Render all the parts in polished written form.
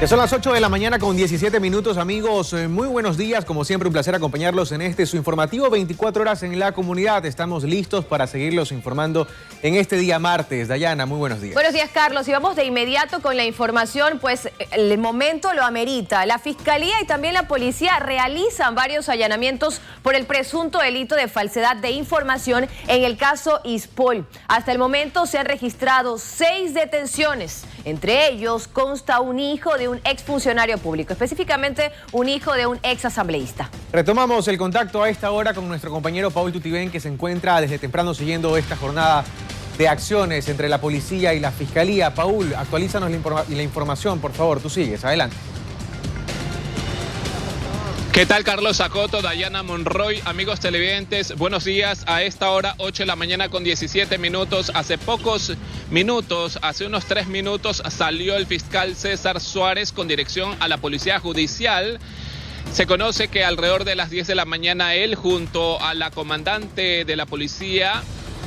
Ya son las 8 de la mañana con 17 minutos, amigos. Muy buenos días. Como siempre, un placer acompañarlos en su informativo 24 horas en la comunidad. Estamos listos para seguirlos informando en este día martes. Dayana, muy buenos días. Buenos días, Carlos. Y vamos de inmediato con la información, pues el momento lo amerita. La Fiscalía y también la Policía realizan varios allanamientos por el presunto delito de falsedad de información en el caso Ispol. Hasta el momento se han registrado 6 detenciones. Entre ellos consta un hijo de un exfuncionario público, específicamente un hijo de un exasambleísta. Retomamos el contacto a esta hora con nuestro compañero Paul Tutibén, que se encuentra desde temprano siguiendo esta jornada de acciones entre la policía y la fiscalía. Paul, actualízanos la información, por favor. Tú sigues, adelante. ¿Qué tal, Carlos Acoto, Dayana Monroy, amigos televidentes? Buenos días. A esta hora, 8 de la mañana con 17 minutos. Hace pocos minutos, hace unos 3 minutos, salió el fiscal César Suárez con dirección a la Policía Judicial. Se conoce que alrededor de las 10 de la mañana él, junto a la comandante de la policía,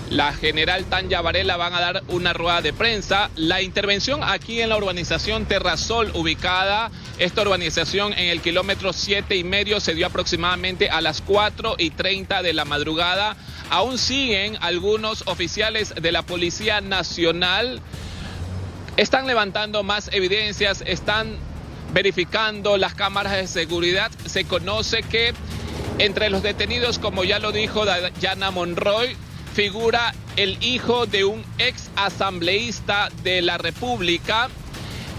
la general Tanya Varela, van a dar una rueda de prensa. La intervención aquí en la urbanización Terrasol, ubicada, esta urbanización en el kilómetro 7,5, se dio aproximadamente a las 4:30 de la madrugada. Aún siguen algunos oficiales de la Policía Nacional. Están levantando más evidencias, están verificando las cámaras de seguridad. Se conoce que entre los detenidos, como ya lo dijo Dayana Monroy, figura el hijo de un ex asambleísta de la República.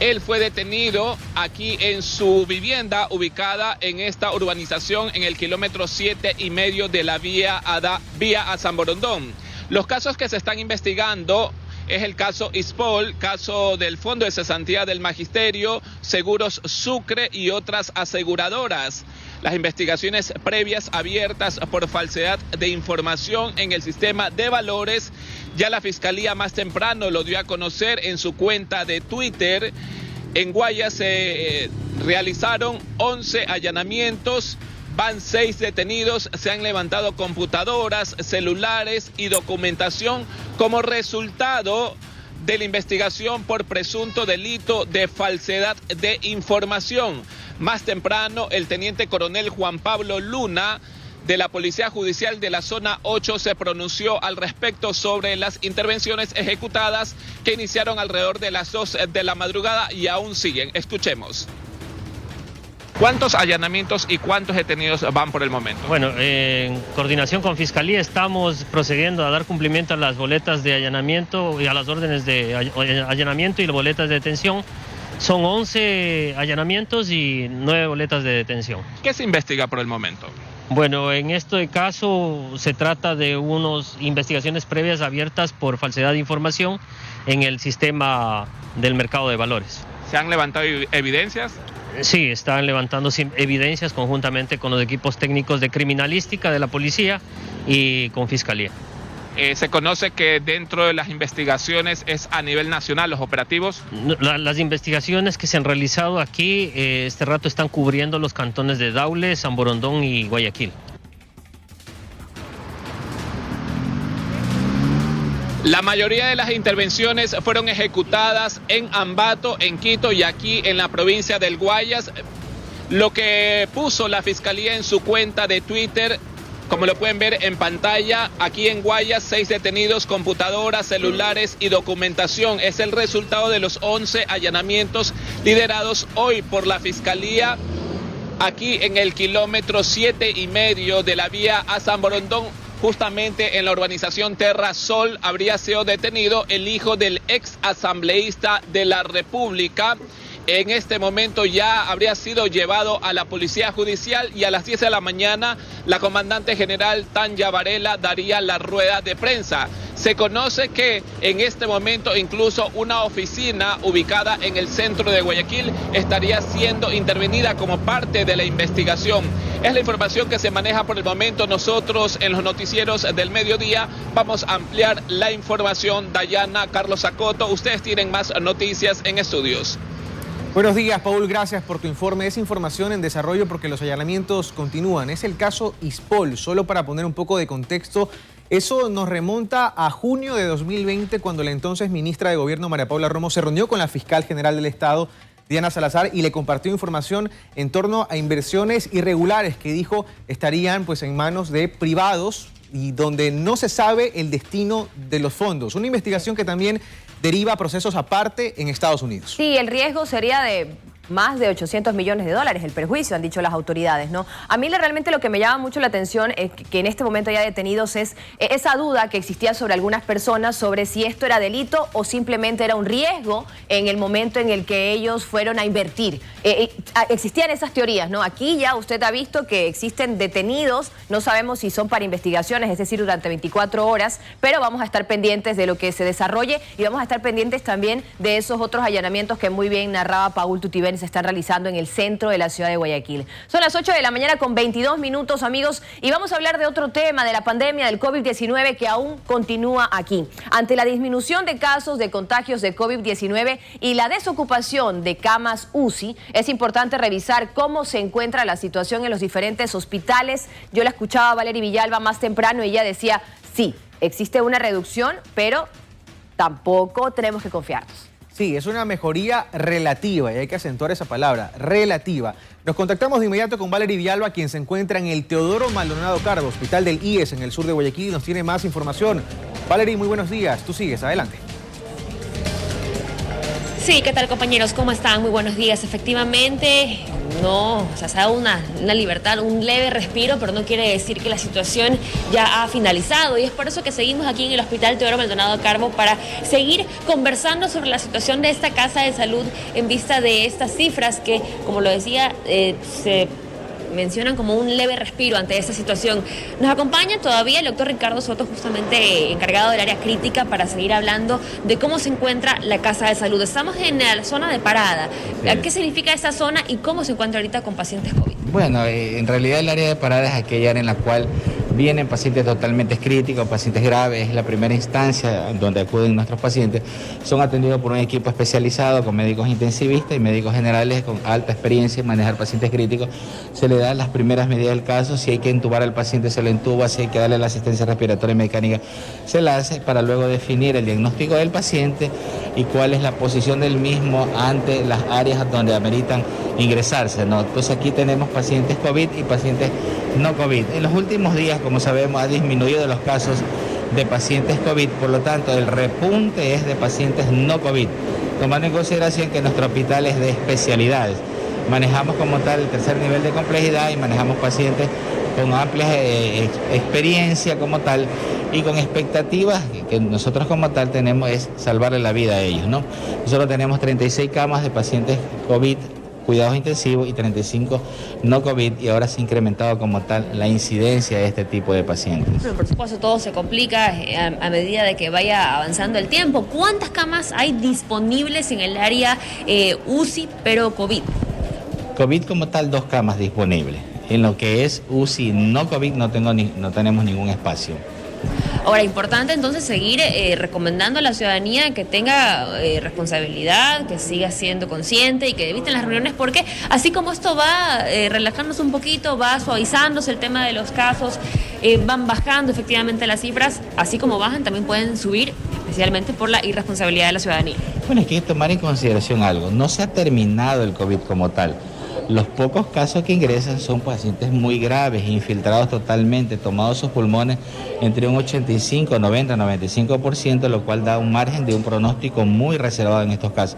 Él fue detenido aquí en su vivienda ubicada en esta urbanización en el kilómetro 7,5 de la vía a San Borondón. Los casos que se están investigando es el caso Ispol, caso del Fondo de Cesantía del Magisterio, Seguros Sucre y otras aseguradoras. Las investigaciones previas abiertas por falsedad de información en el sistema de valores, ya la Fiscalía más temprano lo dio a conocer en su cuenta de Twitter. En Guayas se realizaron 11 allanamientos, van 6 detenidos, se han levantado computadoras, celulares y documentación como resultado de la investigación por presunto delito de falsedad de información. Más temprano, el teniente coronel Juan Pablo Luna, de la Policía Judicial de la Zona 8, se pronunció al respecto sobre las intervenciones ejecutadas que iniciaron alrededor de las 2 de la madrugada y aún siguen. Escuchemos. ¿Cuántos allanamientos y cuántos detenidos van por el momento? Bueno, en coordinación con Fiscalía estamos procediendo a dar cumplimiento a las boletas de allanamiento y a las órdenes de allanamiento y las boletas de detención. Son 11 allanamientos y 9 boletas de detención. ¿Qué se investiga por el momento? Bueno, en este caso se trata de unas investigaciones previas abiertas por falsedad de información en el sistema del mercado de valores. ¿Se han levantado evidencias? Sí, están levantando evidencias conjuntamente con los equipos técnicos de criminalística de la policía y con Fiscalía. Se conoce que dentro de las investigaciones es a nivel nacional los operativos. Las investigaciones que se han realizado aquí este rato están cubriendo los cantones de Daule, San Borondón y Guayaquil. La mayoría de las intervenciones fueron ejecutadas en Ambato, en Quito y aquí en la provincia del Guayas. Lo que puso la Fiscalía en su cuenta de Twitter, como lo pueden ver en pantalla, aquí en Guayas, 6 detenidos, computadoras, celulares y documentación. Es el resultado de los 11 allanamientos liderados hoy por la Fiscalía aquí en el kilómetro 7,5 de la vía a San Borondón. Justamente en la urbanización Terrasol habría sido detenido el hijo del ex asambleísta de la República. En este momento ya habría sido llevado a la Policía Judicial y a las 10 de la mañana la comandante general Tanya Varela daría la rueda de prensa. Se conoce que en este momento incluso una oficina ubicada en el centro de Guayaquil estaría siendo intervenida como parte de la investigación. Es la información que se maneja por el momento. Nosotros en los noticieros del mediodía vamos a ampliar la información. Dayana, Carlos Acoto, ustedes tienen más noticias en estudios. Buenos días, Paul, gracias por tu informe. Es información en desarrollo porque los allanamientos continúan. Es el caso Ispol, solo para poner un poco de contexto. Eso nos remonta a junio de 2020, cuando la entonces ministra de Gobierno, María Paula Romo, se reunió con la fiscal general del Estado Diana Salazar, y le compartió información en torno a inversiones irregulares que dijo estarían pues en manos de privados y donde no se sabe el destino de los fondos. Una investigación que también deriva procesos aparte en Estados Unidos. Sí, el riesgo sería de más de 800 millones de dólares, el perjuicio, han dicho las autoridades, ¿no? A mí realmente lo que me llama mucho la atención es que en este momento haya detenidos es esa duda que existía sobre algunas personas sobre si esto era delito o simplemente era un riesgo en el momento en el que ellos fueron a invertir. Existían esas teorías, ¿no? Aquí ya usted ha visto que existen detenidos, no sabemos si son para investigaciones, es decir, durante 24 horas, pero vamos a estar pendientes de lo que se desarrolle y vamos a estar pendientes también de esos otros allanamientos que muy bien narraba Paul Tutibén se están realizando en el centro de la ciudad de Guayaquil. Son las 8 de la mañana con 22 minutos, amigos, y vamos a hablar de otro tema, de la pandemia del COVID-19 que aún continúa aquí. Ante la disminución de casos de contagios de COVID-19 y la desocupación de camas UCI, es importante revisar cómo se encuentra la situación en los diferentes hospitales. Yo la escuchaba a Valery Villalba más temprano y ella decía, sí, existe una reducción, pero tampoco tenemos que confiarnos. Sí, es una mejoría relativa y hay que acentuar esa palabra, relativa. Nos contactamos de inmediato con Valery Villalba, quien se encuentra en el Teodoro Maldonado Carbo, hospital del IES en el sur de Guayaquil, y nos tiene más información. Valery, muy buenos días. Tú sigues, adelante. Sí, ¿qué tal, compañeros? ¿Cómo están? Muy buenos días. Efectivamente, se ha dado una libertad, un leve respiro, pero no quiere decir que la situación ya ha finalizado. Y es por eso que seguimos aquí en el Hospital Teodoro Maldonado Carbo para seguir conversando sobre la situación de esta casa de salud en vista de estas cifras que, como lo decía, se mencionan como un leve respiro ante esta situación. Nos acompaña todavía el doctor Ricardo Soto, justamente encargado del área crítica, para seguir hablando de cómo se encuentra la casa de salud. Estamos en la zona de parada. Sí. ¿Qué significa esta zona y cómo se encuentra ahorita con pacientes COVID? Bueno, en realidad el área de parada es aquella área en la cual vienen pacientes totalmente críticos, pacientes graves. Es la primera instancia donde acuden nuestros pacientes. Son atendidos por un equipo especializado con médicos intensivistas y médicos generales con alta experiencia en manejar pacientes críticos. Se le dan las primeras medidas del caso. Si hay que intubar al paciente, se le intuba. Si hay que darle la asistencia respiratoria y mecánica, se la hace, para luego definir el diagnóstico del paciente y cuál es la posición del mismo ante las áreas donde ameritan ingresarse, ¿no? Entonces aquí tenemos pacientes COVID y pacientes no COVID. En los últimos días, como sabemos, ha disminuido los casos de pacientes COVID, por lo tanto el repunte es de pacientes no COVID, tomando en consideración que nuestro hospital es de especialidades. Manejamos como tal el tercer nivel de complejidad y manejamos pacientes con amplia experiencia como tal y con expectativas que nosotros como tal tenemos es salvarle la vida a ellos, ¿no? Nosotros tenemos 36 camas de pacientes COVID, cuidados intensivos, y 35 no COVID, y ahora se ha incrementado como tal la incidencia de este tipo de pacientes. Bueno, por supuesto, todo se complica a medida de que vaya avanzando el tiempo. ¿Cuántas camas hay disponibles en el área UCI, pero COVID? COVID como tal, 2 camas disponibles. En lo que es UCI no COVID no tenemos ningún espacio. Ahora, importante entonces seguir recomendando a la ciudadanía que tenga responsabilidad, que siga siendo consciente y que eviten las reuniones, porque así como esto va relajándose un poquito, va suavizándose el tema de los casos, van bajando efectivamente las cifras, así como bajan también pueden subir, especialmente por la irresponsabilidad de la ciudadanía. Bueno, es que hay que tomar en consideración algo, no se ha terminado el COVID como tal. Los pocos casos que ingresan son pacientes muy graves, infiltrados totalmente, tomados sus pulmones entre un 85, 90, 95%, lo cual da un margen de un pronóstico muy reservado en estos casos.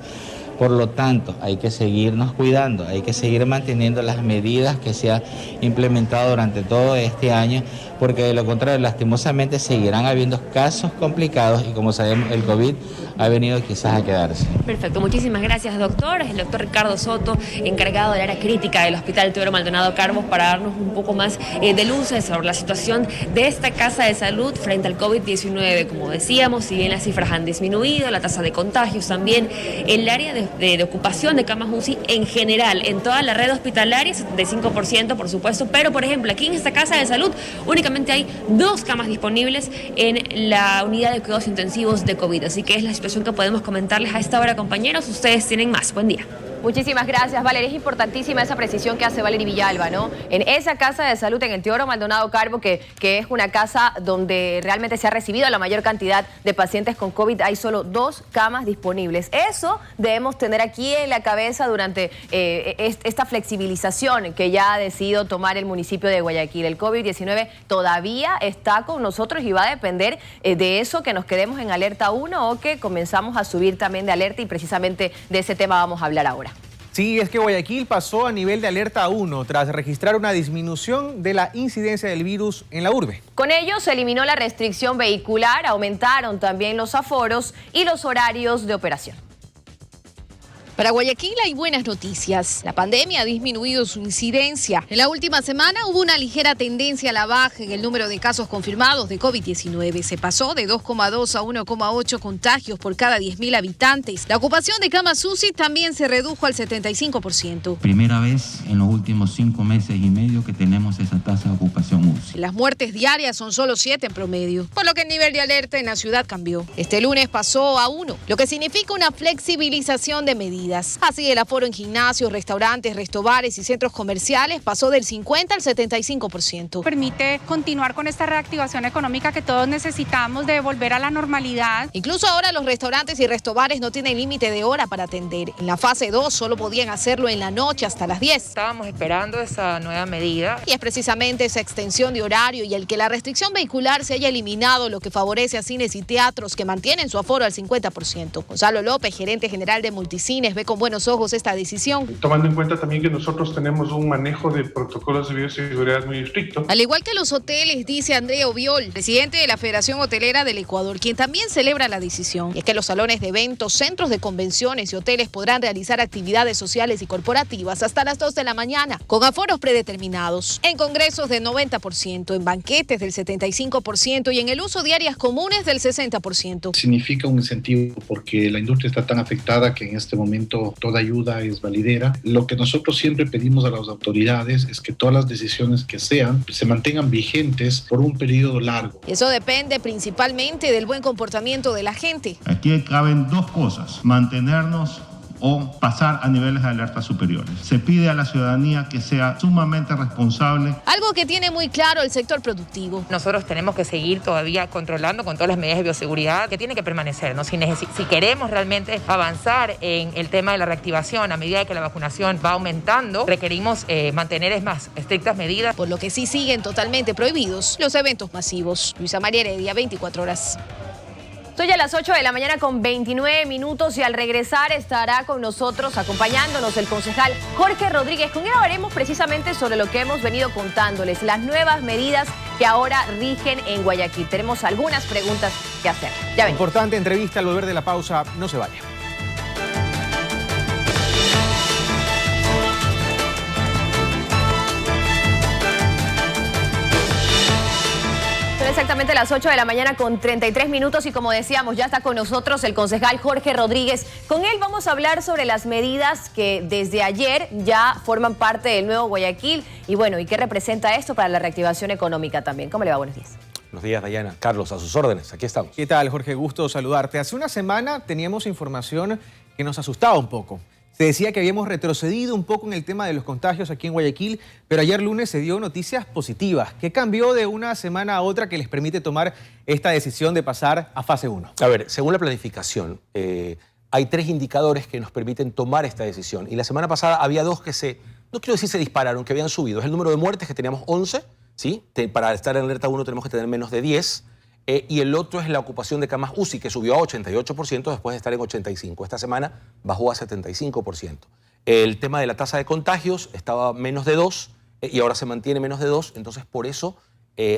Por lo tanto, hay que seguirnos cuidando, hay que seguir manteniendo las medidas que se han implementado durante todo este año, porque de lo contrario, lastimosamente, seguirán habiendo casos complicados y, como sabemos, el COVID ha venido quizás a quedarse. Perfecto, muchísimas gracias, doctor. Es el doctor Ricardo Soto, encargado del área crítica del Hospital Teodoro Maldonado Carbo, para darnos un poco más de luces sobre la situación de esta casa de salud frente al COVID-19. Como decíamos, si bien las cifras han disminuido, la tasa de contagios también, el área de ocupación de camas UCI en general, en toda la red hospitalaria, 75%, por supuesto, pero por ejemplo, aquí en esta casa de salud únicamente hay 2 camas disponibles en la unidad de cuidados intensivos de COVID, así que es la situación que podemos comentarles a esta hora, compañeros. Ustedes tienen más. Buen día. Muchísimas gracias, Valeria. Es importantísima esa precisión que hace Valeria Villalba, ¿no? En esa casa de salud, en el Teodoro Maldonado Carbo, que es una casa donde realmente se ha recibido la mayor cantidad de pacientes con COVID, hay solo 2 camas disponibles. Eso debemos tener aquí en la cabeza durante esta flexibilización que ya ha decidido tomar el municipio de Guayaquil. El COVID-19 todavía está con nosotros y va a depender de eso, que nos quedemos en alerta 1 o que comenzamos a subir también de alerta, y precisamente de ese tema vamos a hablar ahora. Sí, es que Guayaquil pasó a nivel de alerta 1 tras registrar una disminución de la incidencia del virus en la urbe. Con ello se eliminó la restricción vehicular, aumentaron también los aforos y los horarios de operación. Para Guayaquil hay buenas noticias. La pandemia ha disminuido su incidencia. En la última semana hubo una ligera tendencia a la baja en el número de casos confirmados de COVID-19. Se pasó de 2,2 a 1,8 contagios por cada 10.000 habitantes. La ocupación de camas UCI también se redujo al 75%. Primera vez en los últimos 5 meses y medio que tenemos esa tasa de ocupación UCI. Las muertes diarias son solo 7 en promedio, por lo que el nivel de alerta en la ciudad cambió. Este lunes pasó a 1, lo que significa una flexibilización de medidas. Así, el aforo en gimnasios, restaurantes, restobares y centros comerciales pasó del 50 al 75%. Permite continuar con esta reactivación económica que todos necesitamos, de volver a la normalidad. Incluso ahora los restaurantes y restobares no tienen límite de hora para atender. En la fase 2 solo podían hacerlo en la noche hasta las 10. Estábamos esperando esa nueva medida. Y es precisamente esa extensión de horario y el que la restricción vehicular se haya eliminado lo que favorece a cines y teatros que mantienen su aforo al 50%. Gonzalo López, gerente general de Multicines, ve con buenos ojos esta decisión. Tomando en cuenta también que nosotros tenemos un manejo de protocolos de bioseguridad muy estricto. Al igual que los hoteles, dice Andrea Obiol, presidente de la Federación Hotelera del Ecuador, quien también celebra la decisión. Y es que los salones de eventos, centros de convenciones y hoteles podrán realizar actividades sociales y corporativas hasta las 2 de la mañana, con aforos predeterminados, en congresos del 90%, en banquetes del 75% y en el uso de áreas comunes del 60%. Significa un incentivo porque la industria está tan afectada que en este momento toda ayuda es validera. Lo que nosotros siempre pedimos a las autoridades es que todas las decisiones que sean se mantengan vigentes por un periodo largo. Eso depende principalmente del buen comportamiento de la gente. Aquí caben 2 cosas: mantenernos o pasar a niveles de alerta superiores. Se pide a la ciudadanía que sea sumamente responsable. Algo que tiene muy claro el sector productivo. Nosotros tenemos que seguir todavía controlando con todas las medidas de bioseguridad que tienen que permanecer, ¿no? Si queremos realmente avanzar en el tema de la reactivación a medida que la vacunación va aumentando, requerimos mantener más estrictas medidas. Por lo que sí siguen totalmente prohibidos los eventos masivos. Luisa María Heredia, 24 horas. Estoy a las 8 de la mañana con 29 minutos y al regresar estará con nosotros, acompañándonos, el concejal Jorge Rodríguez. Con él hablaremos precisamente sobre lo que hemos venido contándoles, las nuevas medidas que ahora rigen en Guayaquil. Tenemos algunas preguntas que hacer. Ya ven. Importante entrevista al volver de la pausa, no se vaya. Exactamente las 8 de la mañana con 33 minutos y como decíamos, ya está con nosotros el concejal Jorge Rodríguez. Con él vamos a hablar sobre las medidas que desde ayer ya forman parte del nuevo Guayaquil y bueno, ¿y qué representa esto para la reactivación económica también? ¿Cómo le va? Buenos días. Buenos días, Dayana. Carlos, a sus órdenes, aquí estamos. ¿Qué tal, Jorge? Gusto saludarte. Hace una semana teníamos información que nos asustaba un poco. Se decía que habíamos retrocedido un poco en el tema de los contagios aquí en Guayaquil, pero ayer lunes se dio noticias positivas. ¿Qué cambió de una semana a otra que les permite tomar esta decisión de pasar a fase 1? A ver, según la planificación, hay 3 indicadores que nos permiten tomar esta decisión. Y la semana pasada había 2 que no quiero decir se dispararon, que habían subido. Es el número de muertes, que teníamos 11, ¿sí? Para estar en alerta 1 tenemos que tener menos de 10. Y el otro es la ocupación de camas UCI, que subió a 88% después de estar en 85%. Esta semana bajó a 75%. El tema de la tasa de contagios estaba menos de 2 y ahora se mantiene menos de 2. Entonces, por eso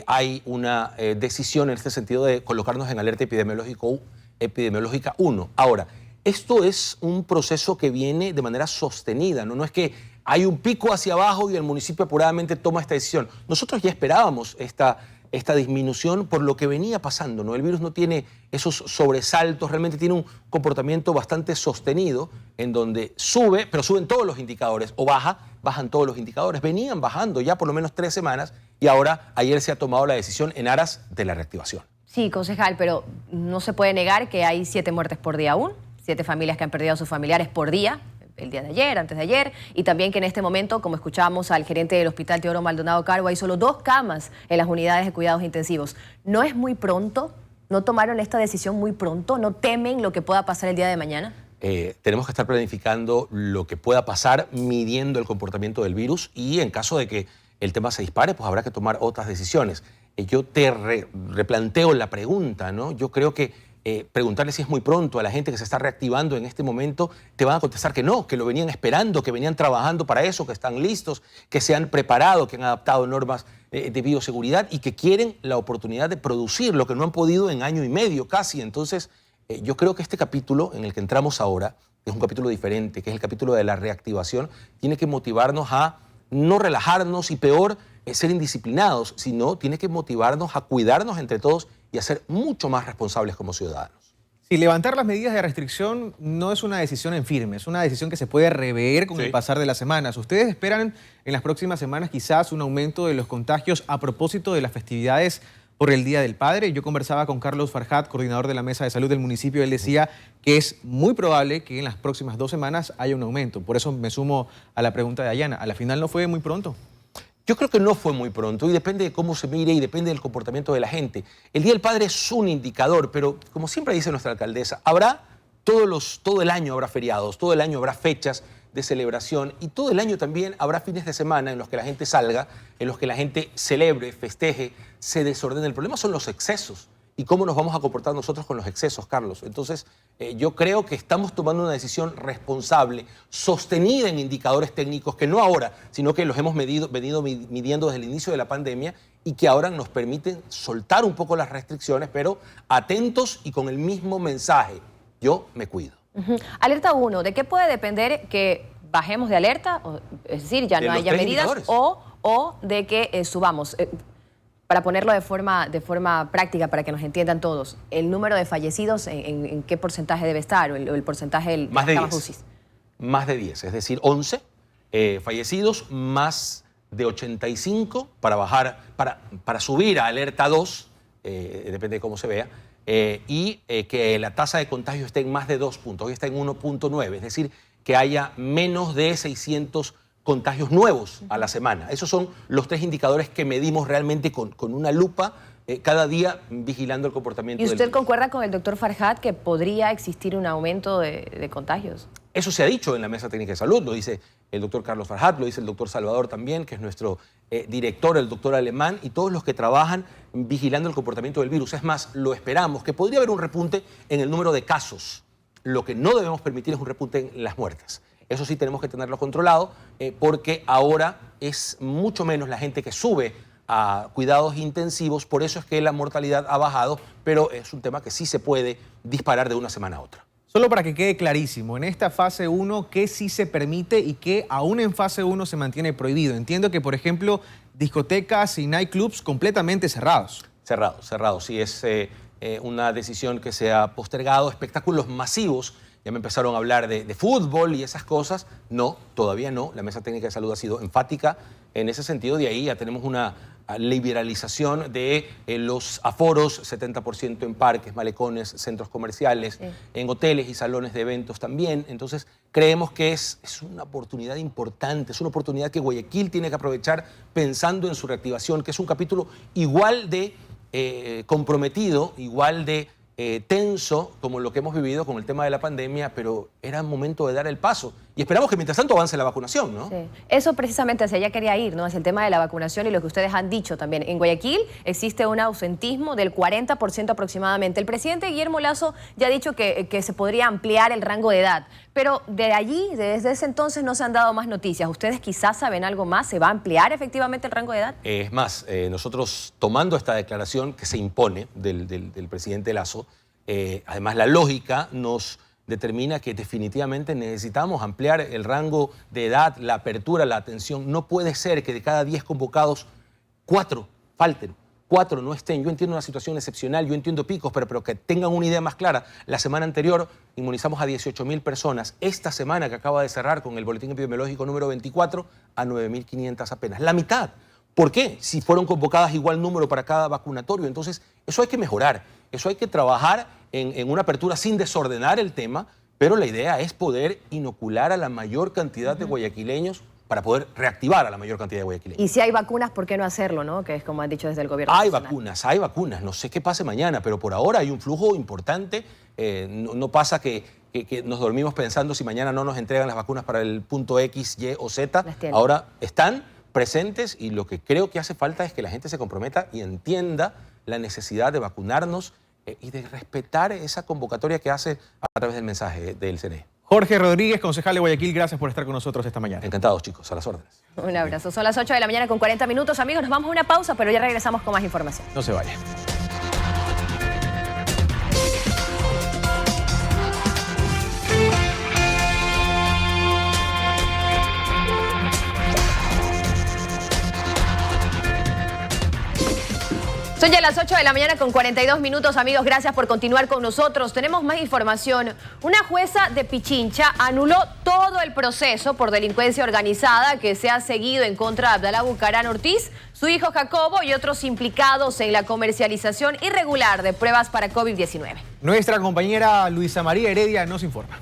hay una decisión en este sentido de colocarnos en alerta epidemiológica 1. Ahora, esto es un proceso que viene de manera sostenida, ¿no? No es que hay un pico hacia abajo y el municipio apuradamente toma esta decisión. Nosotros ya esperábamos esta disminución por lo que venía pasando, ¿no? El virus no tiene esos sobresaltos, realmente tiene un comportamiento bastante sostenido en donde sube, pero suben todos los indicadores, o bajan todos los indicadores. Venían bajando ya por lo menos 3 semanas y ahora ayer se ha tomado la decisión en aras de la reactivación. Sí, concejal, pero no se puede negar que hay 7 muertes por día aún, 7 familias que han perdido a sus familiares por día. el día de ayer, antes de ayer, y también que en este momento, como escuchábamos al gerente del Hospital Teodoro Maldonado Carbo, hay solo 2 camas en las unidades de cuidados intensivos. ¿No es muy pronto? ¿No tomaron esta decisión muy pronto? ¿No temen lo que pueda pasar el día de mañana? Tenemos que estar planificando lo que pueda pasar, midiendo el comportamiento del virus, y en caso de que el tema se dispare, pues habrá que tomar otras decisiones. Yo te replanteo la pregunta, ¿no? Yo creo que preguntarle si es muy pronto a la gente que se está reactivando en este momento, te van a contestar que no, que lo venían esperando, que venían trabajando para eso, que están listos, que se han preparado, que han adaptado normas de bioseguridad y que quieren la oportunidad de producir lo que no han podido en año y medio casi. Entonces, yo creo que este capítulo en el que entramos ahora, que es un capítulo diferente, que es el capítulo de la reactivación, tiene que motivarnos a no relajarnos y peor, ser indisciplinados, sino tiene que motivarnos a cuidarnos entre todos y a ser mucho más responsables como ciudadanos. Sí, levantar las medidas de restricción no es una decisión en firme, es una decisión que se puede rever con el pasar de las semanas. ¿Ustedes esperan en las próximas semanas quizás un aumento de los contagios a propósito de las festividades por el Día del Padre? Yo conversaba con Carlos Farhat, coordinador de la Mesa de Salud del municipio. Él decía que es muy probable que en las próximas 2 semanas haya un aumento. Por eso me sumo a la pregunta de Dayana. ¿A la final no fue muy pronto? Yo creo que no fue muy pronto y depende de cómo se mire y depende del comportamiento de la gente. El Día del Padre es un indicador, pero como siempre dice nuestra alcaldesa, todo el año habrá feriados, todo el año habrá fechas de celebración y todo el año también habrá fines de semana en los que la gente salga, en los que la gente celebre, festeje, se desordene. El problema son los excesos y cómo nos vamos a comportar nosotros con los excesos, Carlos. Entonces, yo creo que estamos tomando una decisión responsable, sostenida en indicadores técnicos que no ahora, sino que los hemos venido midiendo desde el inicio de la pandemia y que ahora nos permiten soltar un poco las restricciones, pero atentos y con el mismo mensaje. Yo me cuido. Alerta 1, ¿de qué puede depender que bajemos de alerta? Es decir, ya no haya medidas o de que subamos. Para ponerlo de forma práctica, para que nos entiendan todos, ¿el número de fallecidos en qué porcentaje debe estar? ¿O el porcentaje del más de 10. Más de 10, es decir, 11 fallecidos, más de 85 para subir a alerta 2, depende de cómo se vea, y que la tasa de contagio esté en más de 2 puntos, hoy está en 1.9, es decir, que haya menos de 600 contagios nuevos a la semana. Esos son los 3 indicadores que medimos realmente con una lupa cada día vigilando el comportamiento del virus. ¿Y usted concuerda con el doctor Farhat que podría existir un aumento de contagios? Eso se ha dicho en la Mesa Técnica de Salud, lo dice el doctor Carlos Farhat, lo dice el doctor Salvador también, que es nuestro director, el doctor Alemán, y todos los que trabajan vigilando el comportamiento del virus. Es más, lo esperamos, que podría haber un repunte en el número de casos. Lo que no debemos permitir es un repunte en las muertes. Eso sí tenemos que tenerlo controlado porque ahora es mucho menos la gente que sube a cuidados intensivos, por eso es que la mortalidad ha bajado, pero es un tema que sí se puede disparar de una semana a otra. Solo para que quede clarísimo, en esta fase 1, ¿qué sí se permite y qué aún en fase 1 se mantiene prohibido? Entiendo que, por ejemplo, discotecas y nightclubs completamente cerrados. Cerrados, sí, es una decisión que se ha postergado, espectáculos masivos. Ya me empezaron a hablar de fútbol y esas cosas. No, todavía no. La Mesa Técnica de Salud ha sido enfática en ese sentido. De ahí ya tenemos una liberalización de los aforos, 70% en parques, malecones, centros comerciales, en hoteles y salones de eventos también. Entonces, creemos que es una oportunidad importante, es una oportunidad que Guayaquil tiene que aprovechar pensando en su reactivación, que es un capítulo igual de comprometido, igual de tenso como lo que hemos vivido con el tema de la pandemia, pero era momento de dar el paso. Y esperamos que mientras tanto avance la vacunación, ¿no? Sí. Eso precisamente hacia allá quería ir, ¿no? Hacia el tema de la vacunación y lo que ustedes han dicho también. En Guayaquil existe un ausentismo del 40% aproximadamente. El presidente Guillermo Lasso ya ha dicho que se podría ampliar el rango de edad, pero de allí, desde ese entonces, no se han dado más noticias. ¿Ustedes quizás saben algo más? ¿Se va a ampliar efectivamente el rango de edad? Es más, nosotros tomando esta declaración que se impone del presidente Lasso, además la lógica nos determina que definitivamente necesitamos ampliar el rango de edad, la apertura, la atención. No puede ser que de cada 10 convocados, 4 falten, 4 no estén. Yo entiendo una situación excepcional, yo entiendo picos, pero que tengan una idea más clara. La semana anterior inmunizamos a 18.000 personas. Esta semana que acaba de cerrar con el boletín epidemiológico número 24, a 9.500 apenas. La mitad. ¿Por qué? Si fueron convocadas igual número para cada vacunatorio. Entonces, eso hay que mejorar. Eso hay que trabajar en una apertura sin desordenar el tema, pero la idea es poder inocular a la mayor cantidad de guayaquileños para poder reactivar a la mayor cantidad de guayaquileños. Y si hay vacunas, ¿por qué no hacerlo, no? Que es como han dicho desde el gobierno Hay nacional. hay vacunas. No sé qué pase mañana, pero por ahora hay un flujo importante. No pasa que nos dormimos pensando si mañana no nos entregan las vacunas para el punto X, Y o Z. Ahora están presentes y lo que creo que hace falta es que la gente se comprometa y entienda la necesidad de vacunarnos y de respetar esa convocatoria que hace a través del mensaje del CNE. Jorge Rodríguez, concejal de Guayaquil, gracias por estar con nosotros esta mañana. Encantados, chicos, a las órdenes. Un abrazo. Son las 8 de la mañana con 40 minutos. Amigos, nos vamos a una pausa, pero ya regresamos con más información. No se vaya. Son ya las 8 de la mañana con 42 minutos, amigos. Gracias por continuar con nosotros. Tenemos más información. Una jueza de Pichincha anuló todo el proceso por delincuencia organizada que se ha seguido en contra de Abdalá Bucaram Ortiz, su hijo Jacobo y otros implicados en la comercialización irregular de pruebas para COVID-19. Nuestra compañera Luisa María Heredia nos informa.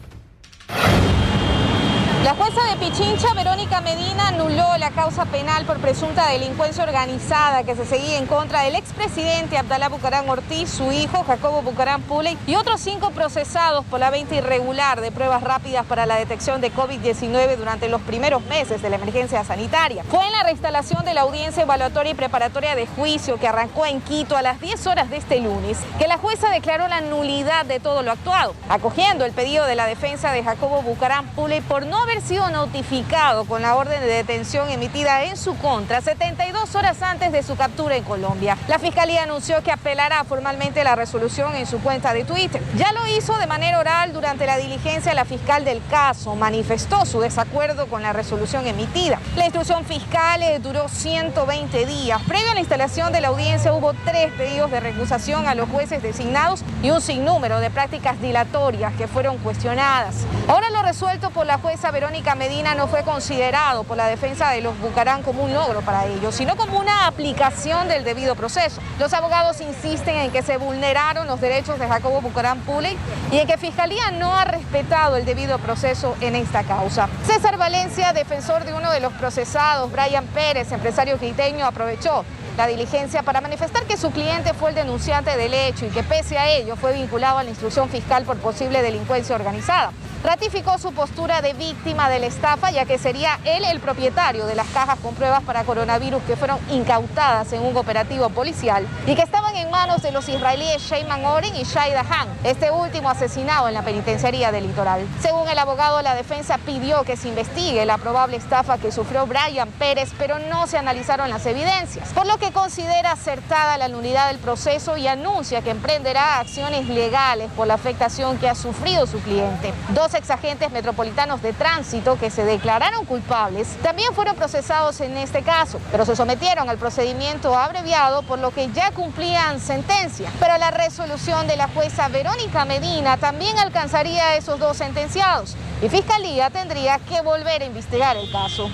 La jueza de Pichincha, Verónica Medina, anuló la causa penal por presunta delincuencia organizada que se seguía en contra del expresidente Abdalá Bucaram Ortiz, su hijo Jacobo Bucaram Puley y otros 5 procesados por la venta irregular de pruebas rápidas para la detección de COVID-19 durante los primeros meses de la emergencia sanitaria. Fue en la reinstalación de la audiencia evaluatoria y preparatoria de juicio que arrancó en Quito a las 10 horas de este lunes que la jueza declaró la nulidad de todo lo actuado, acogiendo el pedido de la defensa de Jacobo Bucaram Puley por no haber sido notificado con la orden de detención emitida en su contra 72 horas antes de su captura en Colombia. La Fiscalía anunció que apelará formalmente la resolución en su cuenta de Twitter. Ya lo hizo de manera oral durante la diligencia. La fiscal del caso manifestó su desacuerdo con la resolución emitida. La instrucción fiscal duró 120 días. Previo a la instalación de la audiencia hubo 3 pedidos de recusación a los jueces designados y un sinnúmero de prácticas dilatorias que fueron cuestionadas. Ahora lo resuelto por la jueza Verónica Medina no fue considerado por la defensa de los Bucaram como un logro para ellos, sino como una aplicación del debido proceso. Los abogados insisten en que se vulneraron los derechos de Jacobo Bucaram Puley y en que Fiscalía no ha respetado el debido proceso en esta causa. César Valencia, defensor de uno de los procesados, Brian Pérez, empresario quiteño, aprovechó la diligencia para manifestar que su cliente fue el denunciante del hecho y que pese a ello fue vinculado a la instrucción fiscal por posible delincuencia organizada. Ratificó su postura de víctima de la estafa, ya que sería él el propietario de las cajas con pruebas para coronavirus que fueron incautadas en un operativo policial y que estaban en manos de los israelíes Sheyman Oren y Shai Dahan, este último asesinado en la penitenciaría del Litoral. Según el abogado, la defensa pidió que se investigue la probable estafa que sufrió Brian Pérez, pero no se analizaron las evidencias, por lo que considera acertada la nulidad del proceso y anuncia que emprenderá acciones legales por la afectación que ha sufrido su cliente. 2 exagentes metropolitanos de tránsito que se declararon culpables también fueron procesados en este caso, pero se sometieron al procedimiento abreviado, por lo que ya cumplían sentencia. Pero la resolución de la jueza Verónica Medina también alcanzaría a esos 2 sentenciados y Fiscalía tendría que volver a investigar el caso.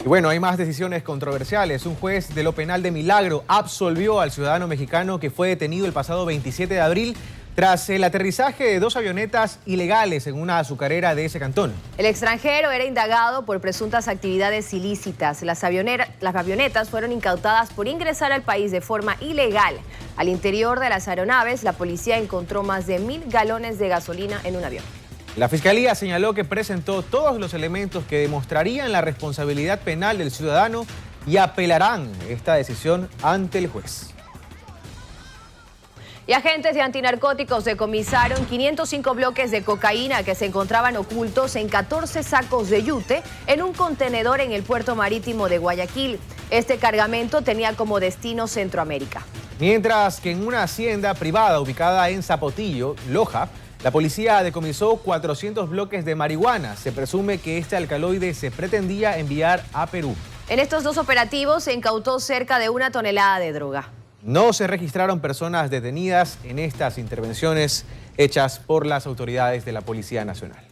Y bueno, hay más decisiones controversiales. Un juez de lo penal de Milagro absolvió al ciudadano mexicano que fue detenido el pasado 27 de abril tras el aterrizaje de 2 avionetas ilegales en una azucarera de ese cantón. El extranjero era indagado por presuntas actividades ilícitas. Las avionetas fueron incautadas por ingresar al país de forma ilegal. Al interior de las aeronaves, la policía encontró más de 1000 galones de gasolina en un avión. La Fiscalía señaló que presentó todos los elementos que demostrarían la responsabilidad penal del ciudadano y apelarán esta decisión ante el juez. Y agentes de antinarcóticos decomisaron 505 bloques de cocaína que se encontraban ocultos en 14 sacos de yute en un contenedor en el puerto marítimo de Guayaquil. Este cargamento tenía como destino Centroamérica. Mientras que en una hacienda privada ubicada en Zapotillo, Loja, la policía decomisó 400 bloques de marihuana. Se presume que este alcaloide se pretendía enviar a Perú. En estos 2 operativos se incautó cerca de 1 tonelada de droga. No se registraron personas detenidas en estas intervenciones hechas por las autoridades de la Policía Nacional.